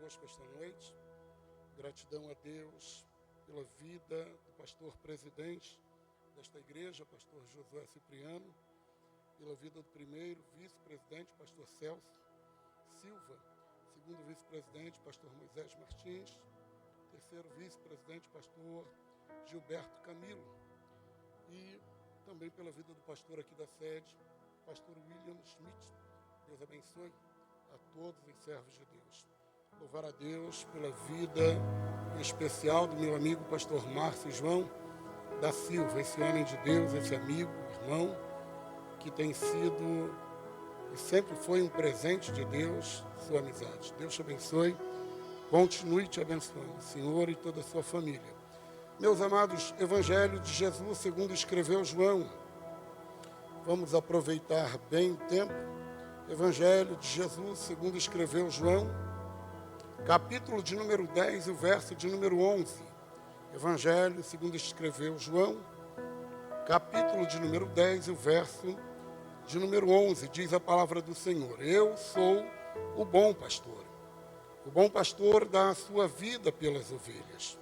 convosco esta noite. Gratidão a Deus pela vida do pastor presidente desta igreja, pastor Josué Cipriano, pela vida do primeiro vice-presidente, pastor Celso Silva, segundo vice-presidente, pastor Moisés Martins, terceiro vice-presidente, pastor Gilberto Camilo, e também pela vida do pastor aqui da sede, pastor William Schmidt. Deus abençoe a todos os servos de Deus. Louvar a Deus pela vida em especial do meu amigo pastor Márcio João da Silva, esse homem de Deus, esse amigo, irmão, que tem sido e sempre foi um presente de Deus, sua amizade. Deus te abençoe, continue te abençoando, Senhor, e toda a sua família. Meus amados, Evangelho de Jesus segundo escreveu João. Vamos aproveitar bem o tempo. Evangelho de Jesus segundo escreveu João, capítulo de número 10 e o verso de número 11. Evangelho segundo escreveu João, capítulo de número 10 e o verso de número 11. Diz a palavra do Senhor: Eu sou o bom pastor. O bom pastor dá a sua vida pelas ovelhas.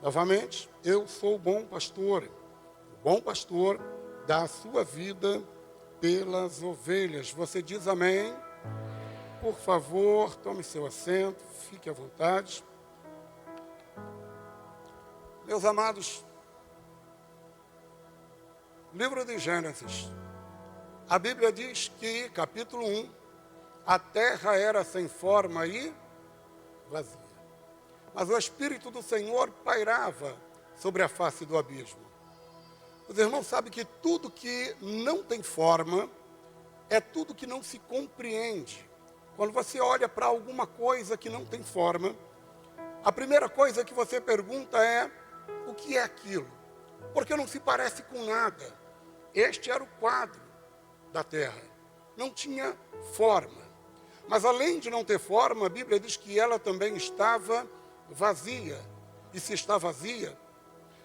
Novamente, eu sou o bom pastor. O bom pastor dá a sua vida pelas ovelhas. Você diz amém? Por favor, tome seu assento, fique à vontade. Meus amados, livro de Gênesis, a Bíblia diz que, capítulo 1, a terra era sem forma e vazia. Mas o Espírito do Senhor pairava sobre a face do abismo. Os irmãos sabem que tudo que não tem forma é tudo que não se compreende. Quando você olha para alguma coisa que não tem forma, a primeira coisa que você pergunta é: o que é aquilo? Porque não se parece com nada. Este era o quadro da terra. Não tinha forma. Mas além de não ter forma, a Bíblia diz que ela também estava vazia. E se está vazia,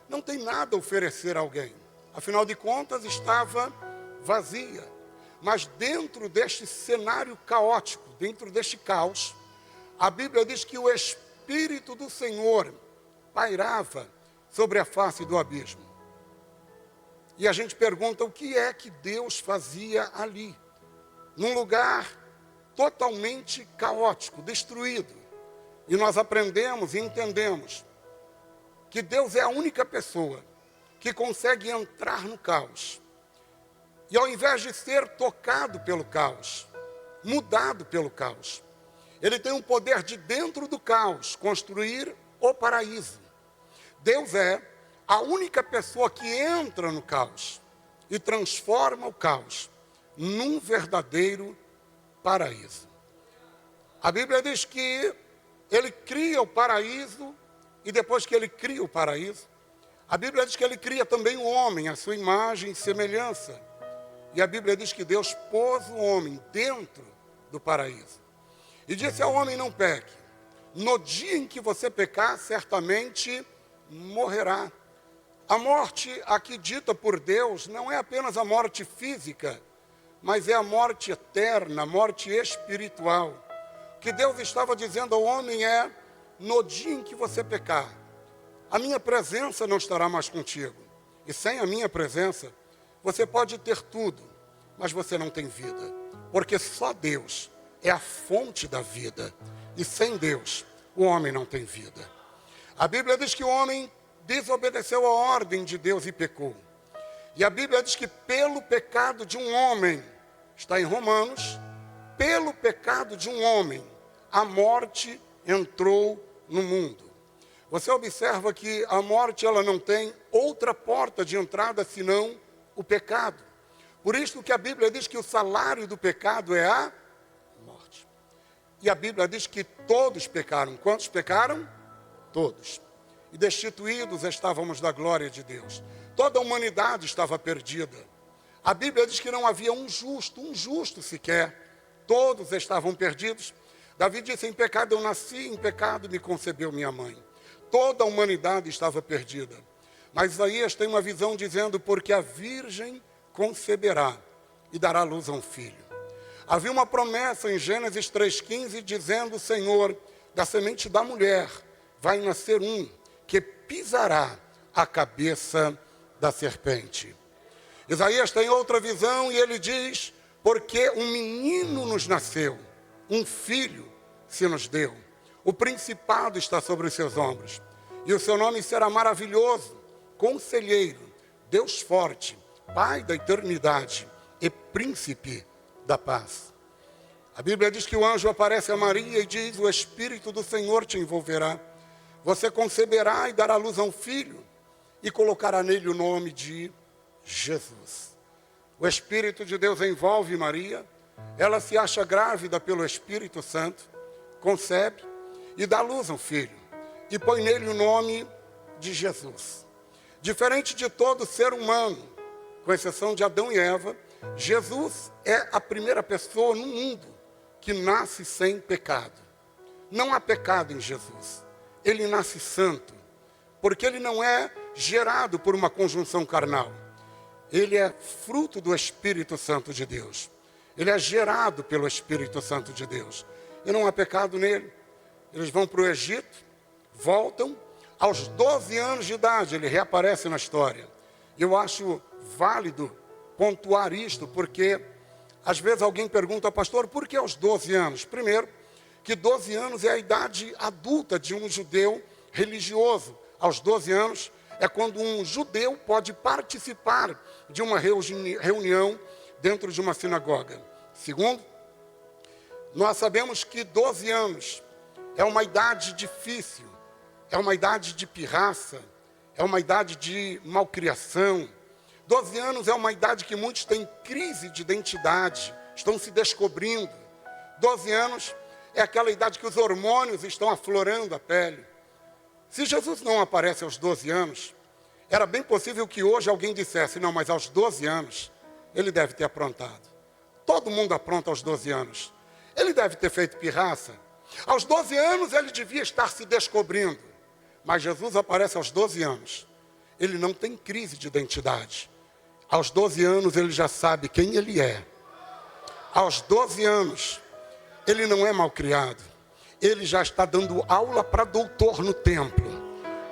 não tem nada a oferecer a alguém. Afinal de contas, estava vazia. Mas dentro deste cenário caótico, dentro deste caos, a Bíblia diz que o Espírito do Senhor pairava sobre a face do abismo. E a gente pergunta: o que é que Deus fazia ali? Num lugar totalmente caótico, destruído. E nós aprendemos e entendemos que Deus é a única pessoa que consegue entrar no caos. E ao invés de ser tocado pelo caos, mudado pelo caos, Ele tem o poder de, dentro do caos, construir o paraíso. Deus é a única pessoa que entra no caos e transforma o caos num verdadeiro paraíso. A Bíblia diz que Ele cria o paraíso, e depois que Ele cria o paraíso, a Bíblia diz que Ele cria também o homem, a sua imagem e semelhança. E a Bíblia diz que Deus pôs o homem dentro do paraíso. E disse ao homem: não peque. No dia em que você pecar, certamente morrerá. A morte aqui dita por Deus não é apenas a morte física, mas é a morte eterna, a morte espiritual. O que Deus estava dizendo ao homem é: no dia em que você pecar, a minha presença não estará mais contigo. E sem a minha presença, você pode ter tudo, mas você não tem vida. Porque só Deus é a fonte da vida. E sem Deus, o homem não tem vida. A Bíblia diz que o homem desobedeceu a ordem de Deus e pecou. E a Bíblia diz que pelo pecado de um homem, está em Romanos, pelo pecado de um homem, a morte entrou no mundo. Você observa que a morte, ela não tem outra porta de entrada senão o pecado. Por isso que a Bíblia diz que o salário do pecado é a morte. E a Bíblia diz que todos pecaram. Quantos pecaram? Todos. E destituídos estávamos da glória de Deus. Toda a humanidade estava perdida. A Bíblia diz que não havia um justo sequer. Todos estavam perdidos. Davi disse: em pecado eu nasci, em pecado me concebeu minha mãe. Toda a humanidade estava perdida. Mas Isaías tem uma visão dizendo: porque a virgem conceberá e dará luz a um filho. Havia uma promessa em Gênesis 3,15 dizendo: Senhor, da semente da mulher vai nascer um que pisará a cabeça da serpente. Isaías tem outra visão e ele diz: porque um menino nos nasceu, um filho se nos deu. O principado está sobre os seus ombros. E o seu nome será maravilhoso, conselheiro, Deus forte, Pai da eternidade e príncipe da paz. A Bíblia diz que o anjo aparece a Maria e diz: o Espírito do Senhor te envolverá. Você conceberá e dará luz a um filho e colocará nele o nome de Jesus. O Espírito de Deus envolve Maria. Ela se acha grávida pelo Espírito Santo, concebe e dá luz a um filho. E põe nele o nome de Jesus. Diferente de todo ser humano, com exceção de Adão e Eva, Jesus é a primeira pessoa no mundo que nasce sem pecado. Não há pecado em Jesus. Ele nasce santo, porque ele não é gerado por uma conjunção carnal. Ele é fruto do Espírito Santo de Deus. Ele é gerado pelo Espírito Santo de Deus. E não há pecado nele. Eles vão para o Egito, voltam. Aos 12 anos de idade, ele reaparece na história. Eu acho válido pontuar isto, porque às vezes alguém pergunta: pastor, por que aos 12 anos? Primeiro, que 12 anos é a idade adulta de um judeu religioso. Aos 12 anos é quando um judeu pode participar de uma reunião dentro de uma sinagoga. Segundo, nós sabemos que 12 anos é uma idade difícil, é uma idade de pirraça, é uma idade de malcriação. 12 anos é uma idade que muitos têm crise de identidade, estão se descobrindo. 12 anos é aquela idade que os hormônios estão aflorando a pele. Se Jesus não aparece aos 12 anos, era bem possível que hoje alguém dissesse: não, mas aos 12 anos ele deve ter aprontado. Todo mundo apronta aos 12 anos. Ele deve ter feito pirraça. Aos 12 anos ele devia estar se descobrindo. Mas Jesus aparece aos 12 anos. Ele não tem crise de identidade. Aos 12 anos ele já sabe quem ele é. Aos 12 anos ele não é malcriado. Ele já está dando aula para doutor no templo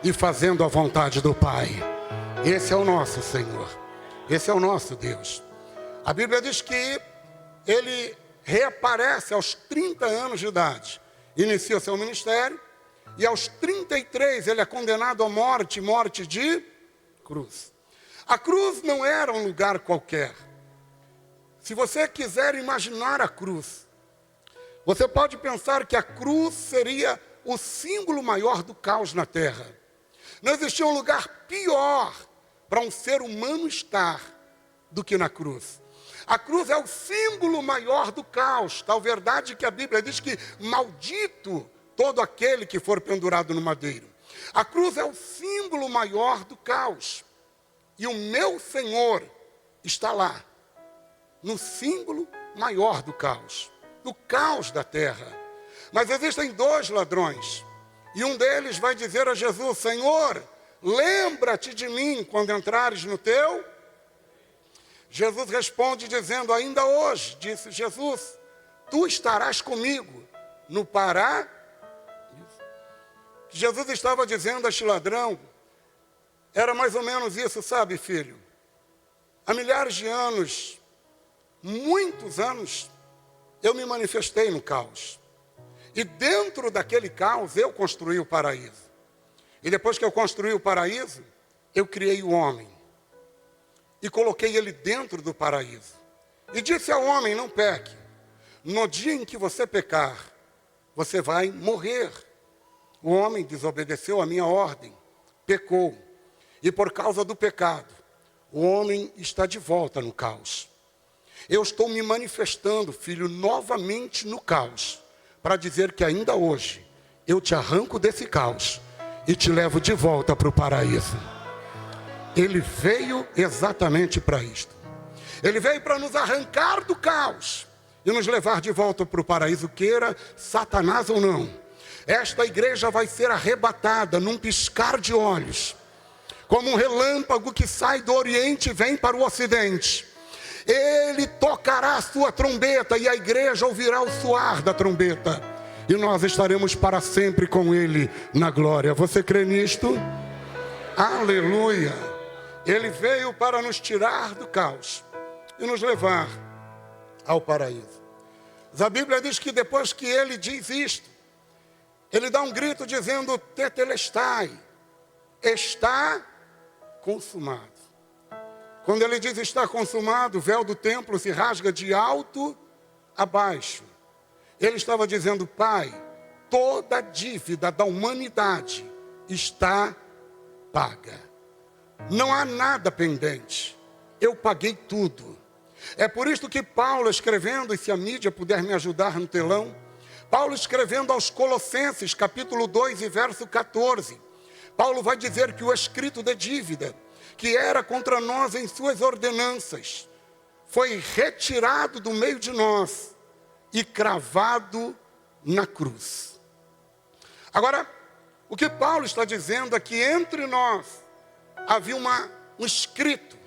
e fazendo a vontade do Pai. Esse é o nosso Senhor. Esse é o nosso Deus. A Bíblia diz que ele reaparece aos 30 anos de idade. Inicia o seu ministério. E aos 33 ele é condenado à morte, morte de cruz. A cruz não era um lugar qualquer. Se você quiser imaginar a cruz, você pode pensar que a cruz seria o símbolo maior do caos na terra. Não existia um lugar pior para um ser humano estar do que na cruz. A cruz é o símbolo maior do caos. Tal verdade que a Bíblia diz que maldito todo aquele que for pendurado no madeiro. A cruz é o símbolo maior do caos. E o meu Senhor está lá, no símbolo maior do caos da terra. Mas existem dois ladrões. E um deles vai dizer a Jesus: Senhor, lembra-te de mim quando entrares no teu. Jesus responde dizendo: ainda hoje, disse Jesus, tu estarás comigo no paraíso. Jesus estava dizendo a este ladrão, era mais ou menos isso, sabe, filho? Há milhares de anos, muitos anos, eu me manifestei no caos. E dentro daquele caos, eu construí o paraíso. E depois que eu construí o paraíso, eu criei o homem. E coloquei ele dentro do paraíso. E disse ao homem: não peque. No dia em que você pecar, você vai morrer. O homem desobedeceu a minha ordem, pecou. E por causa do pecado, o homem está de volta no caos. Eu estou me manifestando, filho, novamente no caos, para dizer que ainda hoje eu te arranco desse caos e te levo de volta para o paraíso. Ele veio exatamente para isto. Ele veio para nos arrancar do caos e nos levar de volta para o paraíso, queira Satanás ou não. Esta igreja vai ser arrebatada num piscar de olhos, como um relâmpago que sai do Oriente e vem para o Ocidente. Ele tocará a sua trombeta e a igreja ouvirá o soar da trombeta. e nós estaremos para sempre com Ele na glória. Você crê nisto? Aleluia! Ele veio para nos tirar do caos e nos levar ao paraíso. Mas a Bíblia diz que depois que ele diz isto, ele dá um grito dizendo: tetelestai, está consumado. Quando ele diz está consumado, o véu do templo se rasga de alto a baixo. Ele estava dizendo: Pai, toda a dívida da humanidade está paga. Não há nada pendente. Eu paguei tudo. É por isso que Paulo escrevendo, e se a mídia puder me ajudar no telão, Paulo escrevendo aos Colossenses, capítulo 2 e verso 14, Paulo vai dizer que o escrito de dívida, que era contra nós em suas ordenanças, foi retirado do meio de nós e cravado na cruz. Agora, o que Paulo está dizendo é que entre nós havia um escrito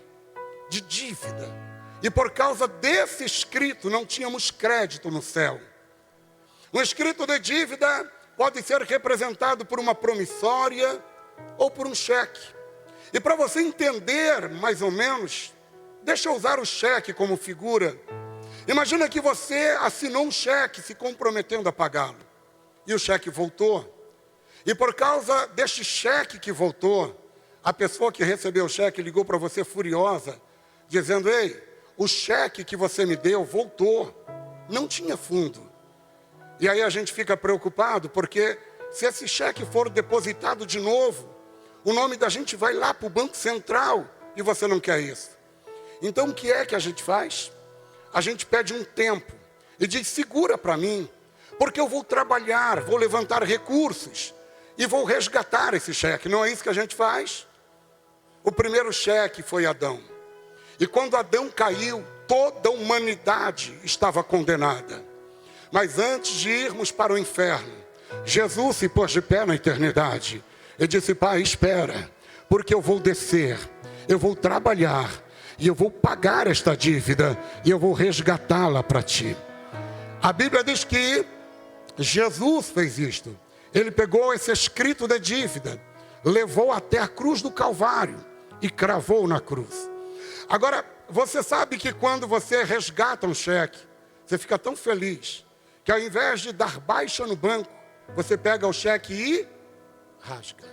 de dívida. E por causa desse escrito não tínhamos crédito no céu. Um escrito de dívida pode ser representado por uma promissória ou por um cheque. E para você entender mais ou menos, deixa eu usar o cheque como figura. Imagina que você assinou um cheque se comprometendo a pagá-lo. E o cheque voltou. E por causa deste cheque que voltou, a pessoa que recebeu o cheque ligou para você furiosa, dizendo: ei, o cheque que você me deu voltou, não tinha fundo. E aí a gente fica preocupado, porque se esse cheque for depositado de novo, o nome da gente vai lá para o Banco Central, e você não quer isso. Então o que é que a gente faz? A gente pede um tempo, e diz: segura para mim, porque eu vou trabalhar, vou levantar recursos, e vou resgatar esse cheque. Não é isso que a gente faz? O primeiro cheque foi Adão. E quando Adão caiu, toda a humanidade estava condenada. Mas antes de irmos para o inferno, Jesus se pôs de pé na eternidade. Ele disse: Pai, espera, porque eu vou descer, eu vou trabalhar, e eu vou pagar esta dívida, e eu vou resgatá-la para ti. A Bíblia diz que Jesus fez isto. Ele pegou esse escrito de dívida, levou até a cruz do Calvário e cravou na cruz. Agora, você sabe que quando você resgata um cheque, você fica tão feliz, que ao invés de dar baixa no banco, você pega o cheque e rasga.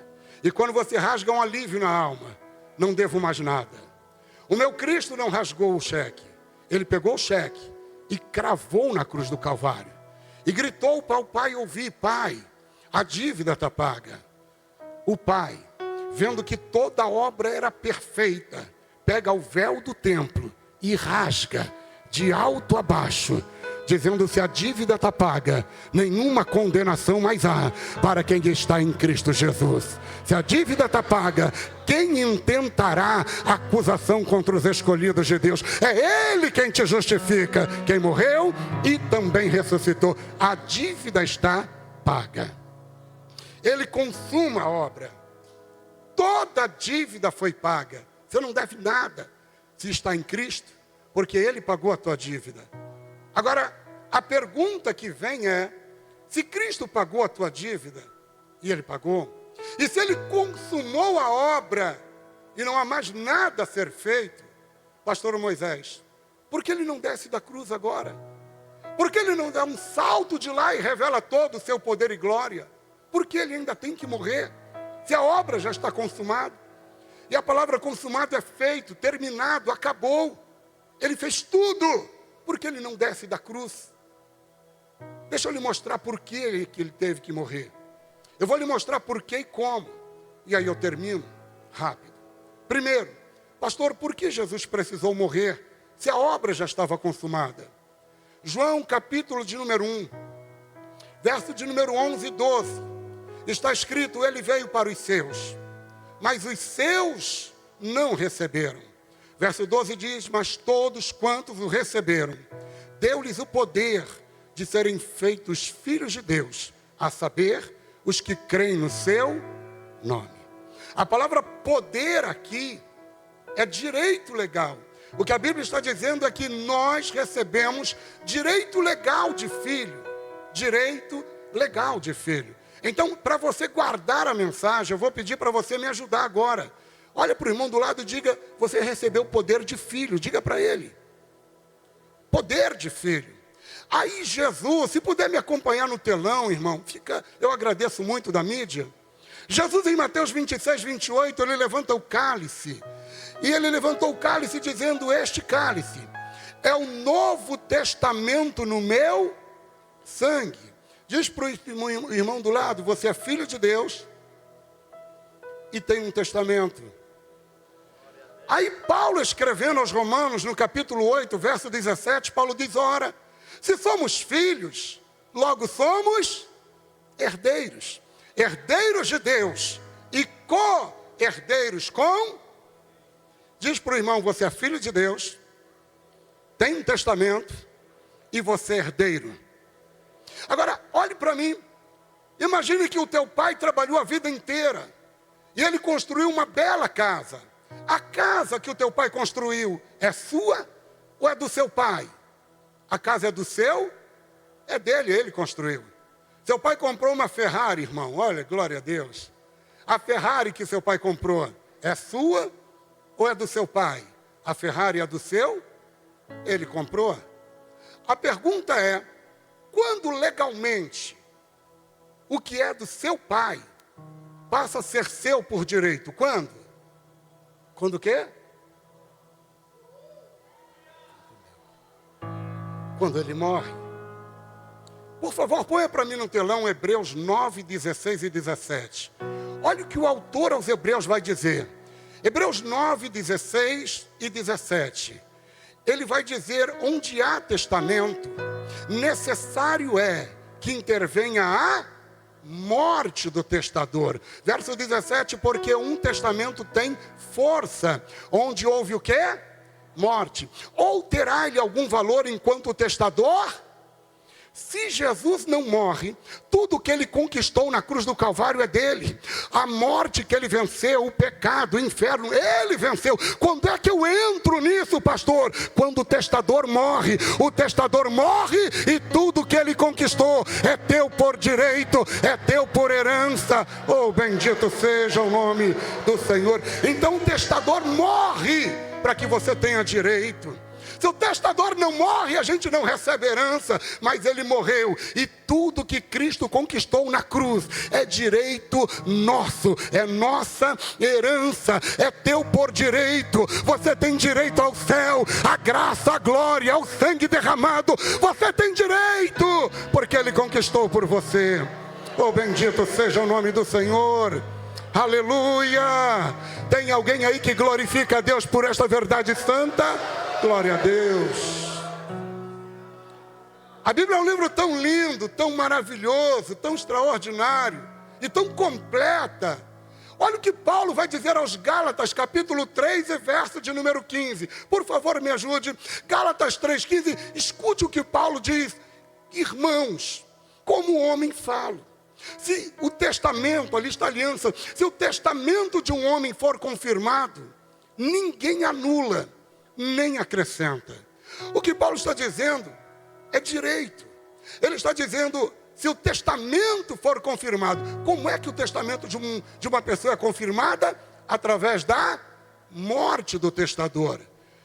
E quando você rasga, um alívio na alma: não devo mais nada. O meu Cristo não rasgou o cheque. Ele pegou o cheque e cravou na cruz do Calvário. E gritou para o Pai ouvir: Pai, a dívida está paga. O Pai, vendo que toda a obra era perfeita, pega o véu do templo e rasga de alto a baixo, dizendo: se a dívida está paga, nenhuma condenação mais há para quem está em Cristo Jesus. Se a dívida está paga, quem intentará acusação contra os escolhidos de Deus? É Ele quem te justifica, quem morreu e também ressuscitou. A dívida está paga. Ele consuma a obra. Toda a dívida foi paga. Você não deve nada se está em Cristo, porque Ele pagou a tua dívida. Agora, a pergunta que vem é: se Cristo pagou a tua dívida, e Ele pagou, e se Ele consumou a obra, e não há mais nada a ser feito, pastor Moisés, por que Ele não desce da cruz agora? Por que Ele não dá um salto de lá e revela todo o seu poder e glória? Por que Ele ainda tem que morrer, se a obra já está consumada? E a palavra consumado é feito, terminado, acabou. Ele fez tudo. Por que Ele não desce da cruz? Deixa eu lhe mostrar por que Ele teve que morrer. Eu vou lhe mostrar por que e como. E aí eu termino rápido. Primeiro, pastor, por que Jesus precisou morrer se a obra já estava consumada? João, capítulo de número 1, verso de número 11 e 12. Está escrito: Ele veio para os seus, mas os seus não receberam. Verso 12 diz: mas todos quantos o receberam, deu-lhes o poder de serem feitos filhos de Deus, a saber, os que creem no seu nome. A palavra poder aqui é direito legal. O que a Bíblia está dizendo é que nós recebemos direito legal de filho, direito legal de filho. Então, para você guardar a mensagem, eu vou pedir para você me ajudar agora. Olha para o irmão do lado e diga, você recebeu o poder de filho, diga para ele. Poder de filho. Aí Jesus, se puder me acompanhar no telão, irmão, eu agradeço muito da mídia. Jesus em Mateus 26, 28, ele levanta o cálice. E ele levantou o cálice dizendo, este cálice é o novo testamento no meu sangue. Diz para o irmão do lado, você é filho de Deus e tem um testamento. Aí Paulo escrevendo aos Romanos, no capítulo 8, verso 17, Paulo diz, ora, se somos filhos, logo somos herdeiros. Herdeiros de Deus e co-herdeiros com... Diz para o irmão, você é filho de Deus, tem um testamento e você é herdeiro. Agora, olhe para mim, imagine que o teu pai trabalhou a vida inteira e ele construiu uma bela casa. A casa que o teu pai construiu é sua ou é do seu pai? A casa é do seu? É dele, ele construiu. Seu pai comprou uma Ferrari, irmão, olha, glória a Deus. A Ferrari que seu pai comprou é sua ou é do seu pai? A Ferrari é do seu? Ele comprou? A pergunta é, quando legalmente o que é do seu pai passa a ser seu por direito? Quando? Quando o quê? Quando ele morre. Por favor, ponha para mim no telão Hebreus 9, 16 e 17. Olha o que o autor aos Hebreus vai dizer. Hebreus 9, 16 e 17. Ele vai dizer, onde há testamento, necessário é que intervenha a morte do testador. Verso 17, porque um testamento tem força, onde houve o quê? Morte. Ou terá ele algum valor enquanto o testador? Se Jesus não morre, tudo que ele conquistou na cruz do Calvário é dele. A morte que ele venceu, o pecado, o inferno, ele venceu. Quando é que eu entro nisso, pastor? Quando o testador morre. O testador morre e tudo que ele conquistou é teu por direito, é teu por herança. Oh, bendito seja o nome do Senhor. Então o testador morre para que você tenha direito. Se o testador não morre, a gente não recebe herança, mas ele morreu. E tudo que Cristo conquistou na cruz é direito nosso, é nossa herança, é teu por direito. Você tem direito ao céu, à graça, à glória, ao sangue derramado. Você tem direito, porque ele conquistou por você. Oh, bendito seja o nome do Senhor. Aleluia! Tem alguém aí que glorifica a Deus por esta verdade santa? Glória a Deus. A Bíblia é um livro tão lindo, tão maravilhoso, tão extraordinário e tão completa. Olha o que Paulo vai dizer aos Gálatas, capítulo 3 e verso de número 15. Por favor, me ajude. Gálatas 3,15, escute o que Paulo diz. Irmãos, como homem falo. Se o testamento, ali está a aliança, se o testamento de um homem for confirmado, ninguém anula, nem acrescenta. O que Paulo está dizendo é direito. Ele está dizendo, se o testamento for confirmado, como é que o testamento de uma pessoa é confirmada? Através da morte do testador.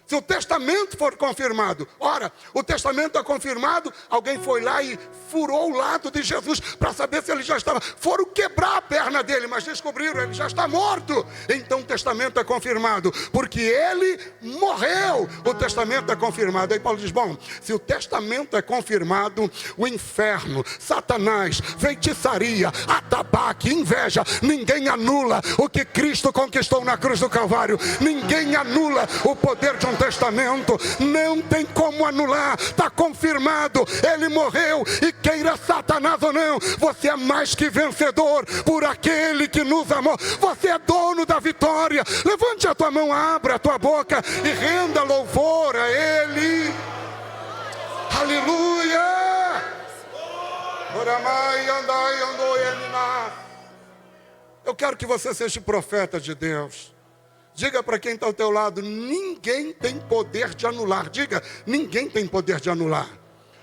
Se o testamento for confirmado, ora, o testamento é confirmado, alguém foi lá e furou o lado de Jesus para saber se ele já estava. Foram quebrar a perna dele, mas descobriram, ele já está morto. Então o testamento é confirmado, porque ele morreu. O testamento é confirmado. Aí Paulo diz, bom, se o testamento é confirmado, o inferno, Satanás, feitiçaria, atabaque, inveja, ninguém anula o que Cristo conquistou na cruz do Calvário. Ninguém anula o poder de um testamento, não tem como anular, está confirmado, ele morreu, e queira Satanás ou não, você é mais que vencedor, por aquele que nos amou, você é dono da vitória. Levante a tua mão, abra a tua boca, e renda louvor a ele. Aleluia. Eu quero que você seja profeta de Deus. Diga para quem está ao teu lado, ninguém tem poder de anular. Diga, ninguém tem poder de anular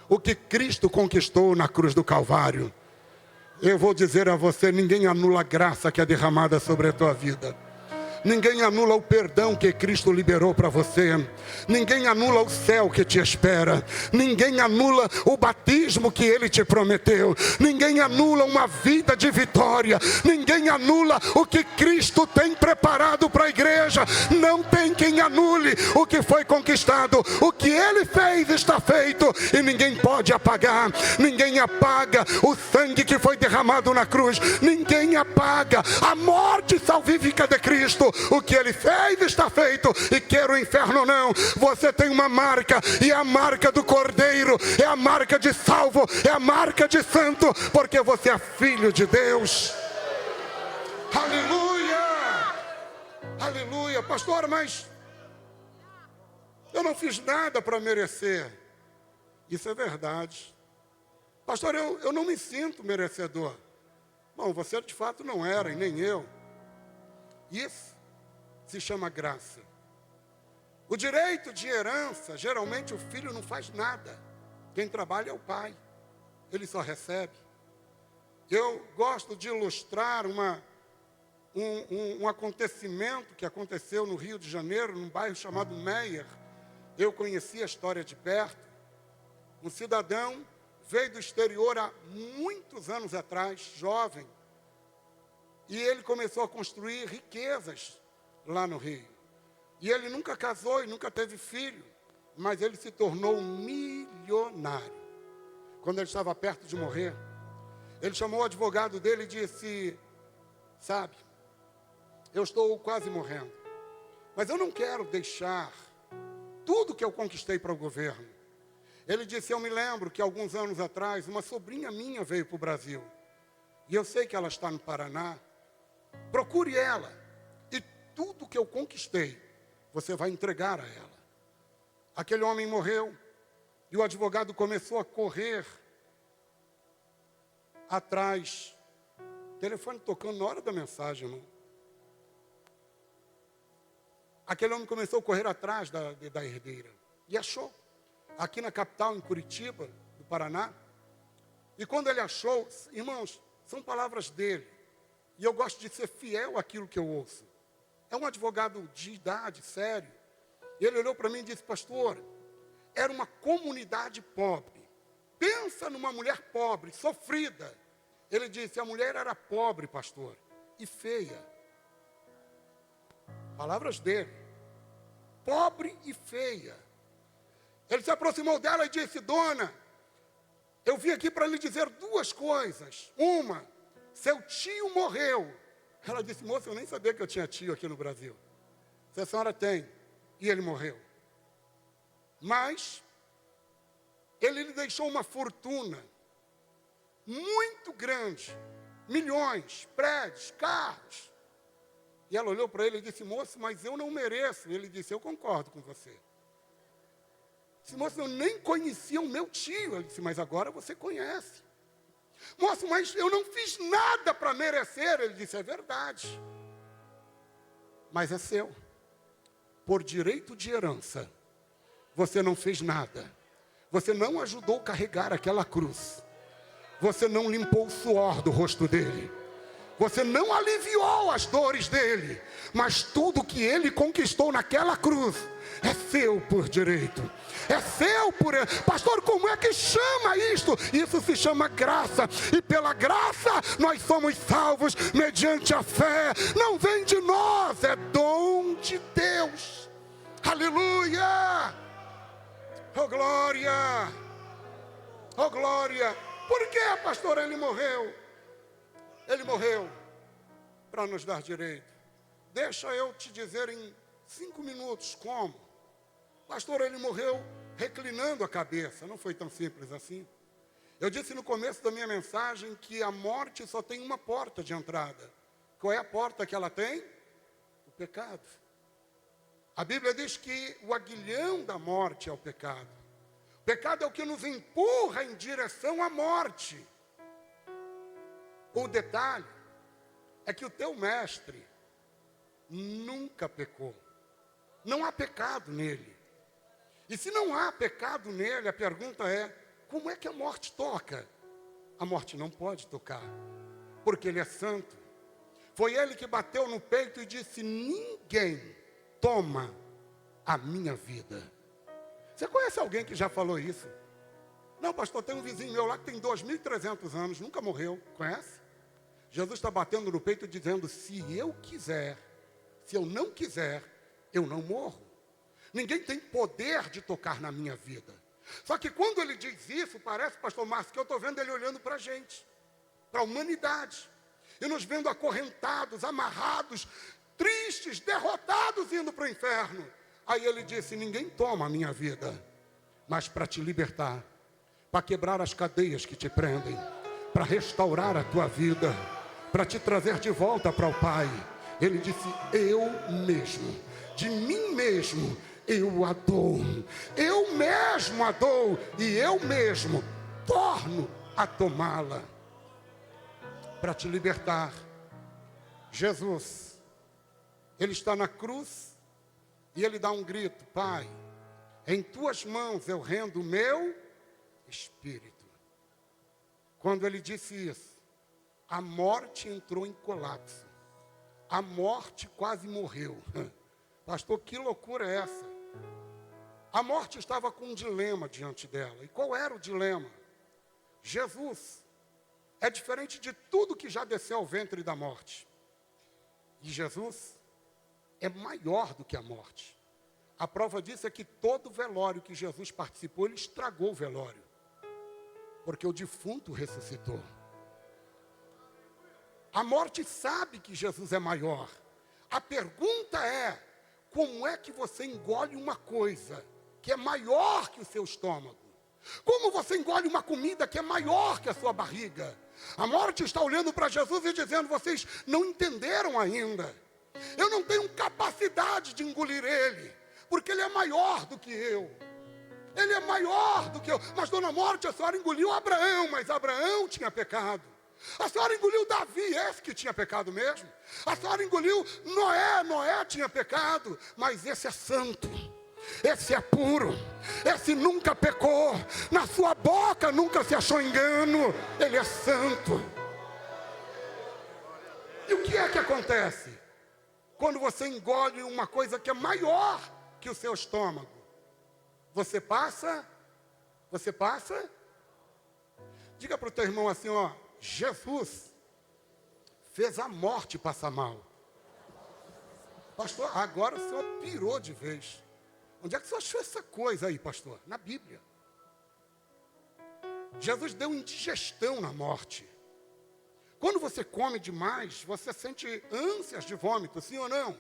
o que Cristo conquistou na cruz do Calvário. Eu vou dizer a você, ninguém anula a graça que é derramada sobre a tua vida. Ninguém anula o perdão que Cristo liberou para você. Ninguém anula o céu que te espera. Ninguém anula o batismo que Ele te prometeu. Ninguém anula uma vida de vitória. Ninguém anula o que Cristo tem preparado para a igreja. Não tem quem anule o que foi conquistado. O que Ele fez está feito e ninguém pode apagar. Ninguém apaga o sangue que foi derramado na cruz. Ninguém apaga a morte salvífica de Cristo. O que Ele fez está feito, e quer o inferno ou não, você tem uma marca, e a marca do Cordeiro é a marca de salvo, é a marca de santo, porque você é filho de Deus. Aleluia, aleluia. Pastor, mas eu não fiz nada para merecer. Isso é verdade. Pastor, eu não me sinto merecedor. Bom, você de fato não era, e nem eu. Isso se chama graça. O direito de herança, geralmente o filho não faz nada. Quem trabalha é o pai. Ele só recebe. Eu gosto de ilustrar um acontecimento que aconteceu no Rio de Janeiro, num bairro chamado Meier. Eu conheci a história de perto. Um cidadão veio do exterior há muitos anos atrás, jovem. E ele começou a construir riquezas lá no Rio. E ele nunca casou e nunca teve filho, mas ele se tornou milionário. Quando ele estava perto de morrer, ele chamou o advogado dele e disse: sabe, eu estou quase morrendo, mas eu não quero deixar tudo que eu conquistei para o governo. Ele disse: eu me lembro que alguns anos atrás uma sobrinha minha veio para o Brasil, e eu sei que ela está no Paraná. Procure ela. Tudo que eu conquistei, você vai entregar a ela. Aquele homem morreu, e o advogado começou a correr atrás. O telefone tocando na hora da mensagem, irmão. Aquele homem começou a correr atrás da herdeira. E achou. Aqui na capital, em Curitiba, do Paraná. E quando ele achou, irmãos, são palavras dele. E eu gosto de ser fiel àquilo que eu ouço. É um advogado de idade, sério. E ele olhou para mim e disse: pastor, era uma comunidade pobre. Pensa numa mulher pobre, sofrida. Ele disse: a mulher era pobre, pastor, e feia. Palavras dele. Pobre e feia. Ele se aproximou dela e disse: dona, eu vim aqui para lhe dizer duas coisas. Uma, seu tio morreu. Ela disse: moça, eu nem sabia que eu tinha tio aqui no Brasil. Se a senhora tem, e ele morreu. Mas ele lhe deixou uma fortuna muito grande, milhões, prédios, carros. E ela olhou para ele e disse: moço, mas eu não mereço. Ele disse: eu concordo com você. Disse: moço, eu nem conhecia o meu tio. Ele disse: mas agora você conhece. Moço, mas eu não fiz nada para merecer. Ele disse: é verdade, mas é seu. Por direito de herança, você não fez nada. Você não ajudou a carregar aquela cruz. Você não limpou o suor do rosto dele. Você não aliviou as dores dele. Mas tudo que ele conquistou naquela cruz é seu por direito. É seu por... Pastor, como é que chama isto? Isso se chama graça. E pela graça nós somos salvos mediante a fé. Não vem de nós, é dom de Deus. Aleluia! Oh glória! Oh glória! Por que, pastor, ele morreu? Ele morreu para nos dar direito. Deixa eu te dizer em 5 minutos como. Pastor, ele morreu reclinando a cabeça. Não foi tão simples assim. Eu disse no começo da minha mensagem que a morte só tem uma porta de entrada. Qual é a porta que ela tem? O pecado. A Bíblia diz que o aguilhão da morte é o pecado. O pecado é o que nos empurra em direção à morte. O detalhe é que o teu mestre nunca pecou. Não há pecado nele. E se não há pecado nele, a pergunta é: como é que a morte toca a morte não pode tocar, porque Ele é santo. Foi Ele que bateu no peito e disse: ninguém toma a minha vida. Você conhece alguém que já falou isso? Não, pastor, tem um vizinho meu lá que tem 2.300 anos, nunca morreu. Conhece? Jesus está batendo no peito e dizendo: se eu quiser, se eu não quiser, eu não morro. Ninguém tem poder de tocar na minha vida. Só que quando ele diz isso, parece, pastor Márcio, que eu estou vendo ele olhando para a gente, para a humanidade, e nos vendo acorrentados, amarrados, tristes, derrotados, indo para o inferno. Aí ele disse: ninguém toma a minha vida, mas para te libertar, para quebrar as cadeias que te prendem, para restaurar a tua vida, para te trazer de volta para o Pai. Ele disse: eu mesmo, de mim mesmo, eu a dou, eu mesmo a dou, e eu mesmo torno a tomá-la, para te libertar. Jesus, Ele está na cruz, e Ele dá um grito: Pai, em tuas mãos eu rendo o meu espírito. Quando Ele disse isso, a morte entrou em colapso, a morte quase morreu. Pastor, que loucura é essa? A morte estava com um dilema diante dela. E qual era o dilema? Jesus é diferente de tudo que já desceu ao ventre da morte. E Jesus é maior do que a morte. A prova disso é que todo velório que Jesus participou, Ele estragou o velório. Porque o defunto ressuscitou. A morte sabe que Jesus é maior. A pergunta é: como é que você engole uma coisa que é maior que o seu estômago? Como você engole uma comida que é maior que a sua barriga? A morte está olhando para Jesus e dizendo: vocês não entenderam ainda. Eu não tenho capacidade de engolir Ele, porque Ele é maior do que eu. Ele é maior do que eu. Mas, dona Morte, a senhora engoliu Abraão, mas Abraão tinha pecado. A senhora engoliu Davi, esse que tinha pecado mesmo. A senhora engoliu Noé, Noé tinha pecado. Mas esse é santo, esse é puro, esse nunca pecou, na sua boca nunca se achou engano. Ele é santo. E o que é que acontece quando você engole uma coisa que é maior que o seu estômago? Você passa? Diga para o teu irmão assim, ó: Jesus fez a morte passar mal. Pastor, agora o senhor pirou de vez. Onde é que o senhor achou essa coisa aí, pastor? Na Bíblia. Jesus deu indigestão na morte. Quando você come demais, você sente ânsias de vômito, sim ou não?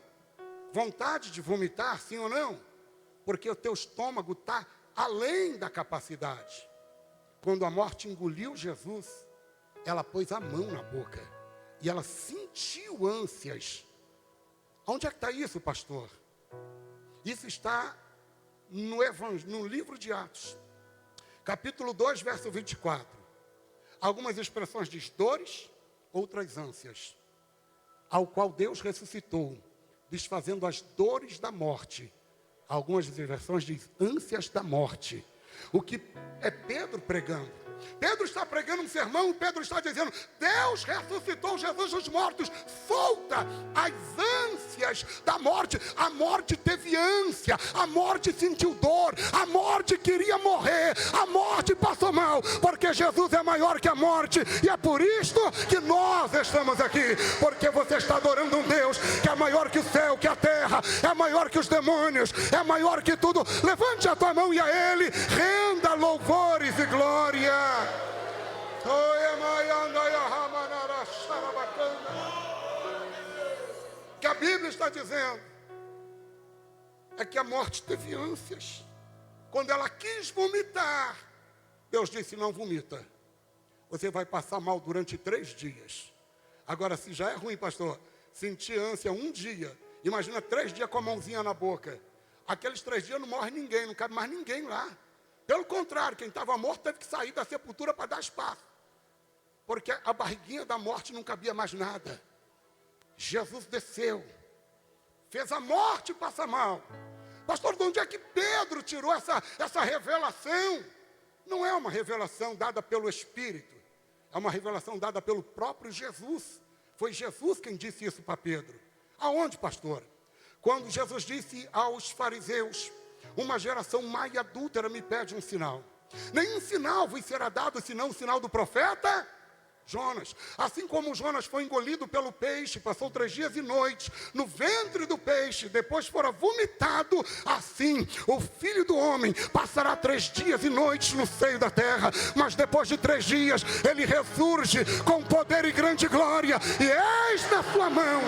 Vontade de vomitar, sim ou não? Porque o teu estômago está além da capacidade. Quando a morte engoliu Jesus, ela pôs a mão na boca e ela sentiu ânsias. Onde é que está isso, pastor? Isso está no livro de Atos, capítulo 2, verso 24. Algumas expressões diz dores, outras ânsias, ao qual Deus ressuscitou, desfazendo as dores da morte. Algumas versões diz ânsias da morte. O que é Pedro pregando? Pedro está pregando um sermão e Pedro está dizendo: Deus ressuscitou Jesus dos mortos, solta as ânsias da morte. A morte teve ânsia, a morte sentiu dor, a morte queria morrer, a morte passou mal, porque Jesus é maior que a morte. E é por isto que nós estamos aqui, porque você está adorando um Deus que é maior que o céu, que a terra, é maior que os demônios, é maior que tudo. Levante a tua mão e a Ele renda louvores e glória. O que a Bíblia está dizendo é que a morte teve ânsias. Quando ela quis vomitar, Deus disse: não vomita, você vai passar mal durante 3 dias. Agora, se já é ruim, pastor, sentir ânsia um dia, imagina 3 dias com a mãozinha na boca. Aqueles 3 dias não morre ninguém, não cabe mais ninguém lá. Pelo contrário, quem estava morto teve que sair da sepultura para dar espaço, porque a barriguinha da morte não cabia mais nada. Jesus desceu, fez a morte passar mal. Pastor, de onde é que Pedro tirou essa revelação? Não é uma revelação dada pelo Espírito, É uma revelação dada pelo próprio Jesus. Foi Jesus quem disse isso para Pedro. Aonde, pastor? Quando Jesus disse aos fariseus: uma geração má e adúltera me pede um sinal. Nenhum sinal vos será dado, senão o sinal do profeta Jonas. Assim como Jonas foi engolido pelo peixe, passou 3 dias e noites no ventre do peixe, depois fora vomitado, assim o Filho do Homem passará 3 dias e noites no seio da terra, mas depois de 3 dias ele ressurge com poder e grande glória, e eis na sua mão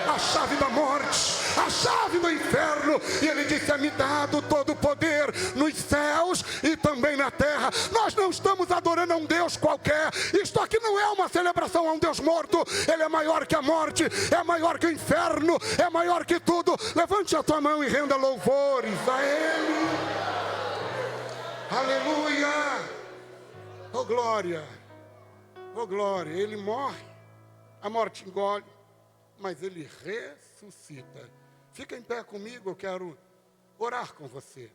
a chave da morte, a chave do inferno, e ele disse: é-me dado todo o poder nos céus e também na terra. Nós não estamos adorando a um Deus qualquer, isto aqui não é uma celebração a um Deus morto. Ele é maior que a morte, é maior que o inferno, é maior que tudo. Levante a tua mão e renda louvores a Ele. Aleluia. Oh glória, oh glória. Ele morre, a morte engole, mas Ele ressuscita. Fica em pé comigo, eu quero orar com você.